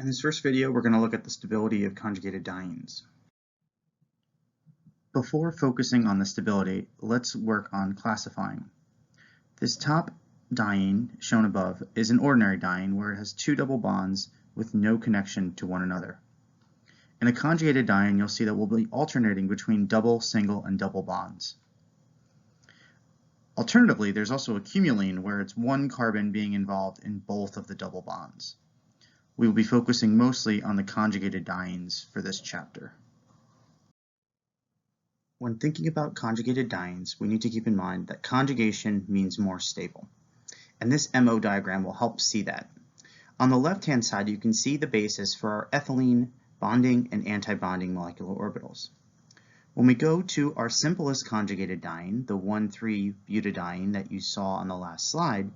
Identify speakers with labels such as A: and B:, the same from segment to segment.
A: In this first video, we're going to look at the stability of conjugated dienes. Before focusing on the stability, let's work on classifying. This top diene shown above is an ordinary diene where it has two double bonds with no connection to one another. In a conjugated diene, you'll see that we'll be alternating between double, single, and double bonds. Alternatively, there's also a cumulene where it's one carbon being involved in both of the double bonds. We will be focusing mostly on the conjugated dienes for this chapter. When thinking about conjugated dienes, we need to keep in mind that conjugation means more stable. And this MO diagram will help see that. On the left-hand side, you can see the basis for our ethylene bonding and anti-bonding molecular orbitals. When we go to our simplest conjugated diene, the 1,3-butadiene that you saw on the last slide,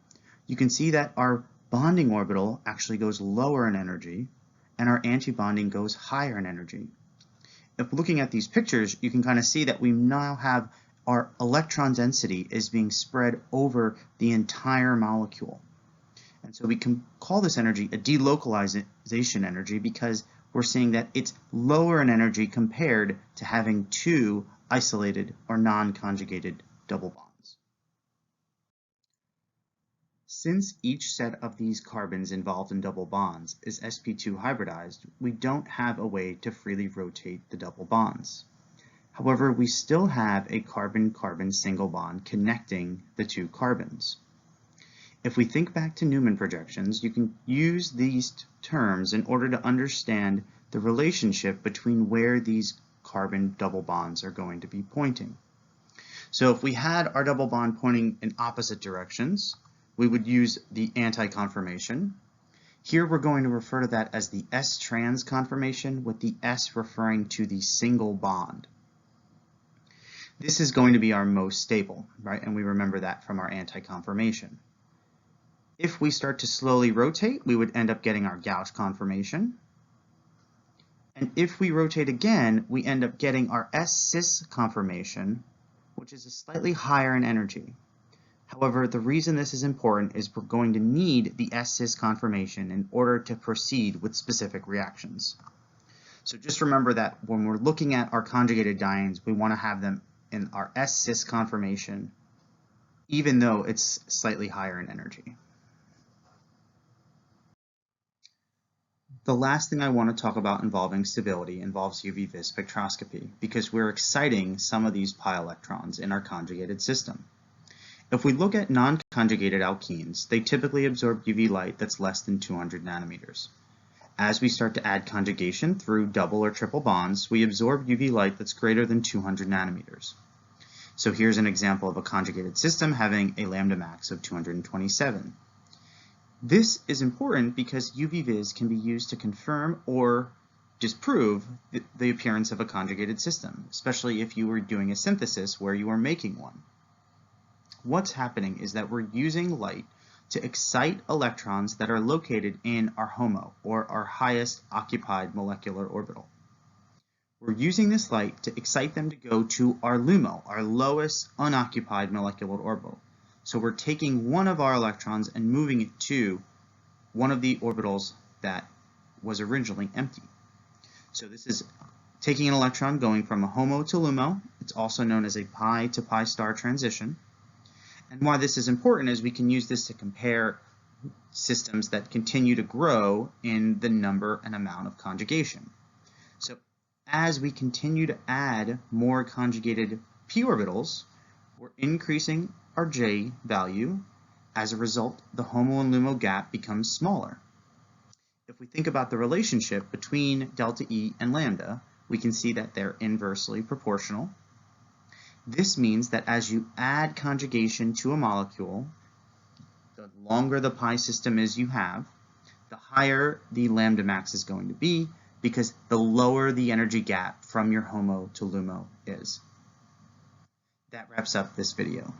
A: you can see that our bonding orbital actually goes lower in energy and our anti-bonding goes higher in energy. If looking at these pictures, you can kind of see that we now have our electron density is being spread over the entire molecule. And so we can call this energy a delocalization energy because we're seeing that it's lower in energy compared to having two isolated or non-conjugated double bonds. Since each set of these carbons involved in double bonds is sp2 hybridized, we don't have a way to freely rotate the double bonds. However, we still have a carbon-carbon single bond connecting the two carbons. If we think back to Newman projections, you can use these terms in order to understand the relationship between where these carbon double bonds are going to be pointing. So if we had our double bond pointing in opposite directions, we would use the anti-conformation. Here we're going to refer to that as the S-trans conformation, with the S referring to the single bond. This is going to be our most stable, right? And we remember that from our anti-conformation. If we start to slowly rotate, we would end up getting our gauge conformation. And if we rotate again, we end up getting our S-cis conformation, which is slightly higher in energy. However, the reason this is important is we're going to need the S-cis conformation in order to proceed with specific reactions. So just remember that when we're looking at our conjugated dienes, we want to have them in our S-cis conformation, even though it's slightly higher in energy. The last thing I want to talk about involving stability involves UV-vis spectroscopy, because we're exciting some of these pi electrons in our conjugated system. If we look at non-conjugated alkenes, they typically absorb UV light that's less than 200 nanometers. As we start to add conjugation through double or triple bonds, we absorb UV light that's greater than 200 nanometers. So here's an example of a conjugated system having a lambda max of 227. This is important because UV-vis can be used to confirm or disprove the appearance of a conjugated system, especially if you were doing a synthesis where you are making one. What's happening is that we're using light to excite electrons that are located in our HOMO, or our highest occupied molecular orbital. We're using this light to excite them to go to our LUMO, our lowest unoccupied molecular orbital. So we're taking one of our electrons and moving it to one of the orbitals that was originally empty. So this is taking an electron going from a HOMO to LUMO. It's also known as a pi to pi star transition. And why this is important is we can use this to compare systems that continue to grow in the number and amount of conjugation. So as we continue to add more conjugated p orbitals, we're increasing our J value. As a result, the HOMO and LUMO gap becomes smaller. If we think about the relationship between delta E and lambda, we can see that they're inversely proportional. This means that as you add conjugation to a molecule, the longer the pi system is you have, the higher the lambda max is going to be, because the lower the energy gap from your HOMO to LUMO is. That wraps up this video.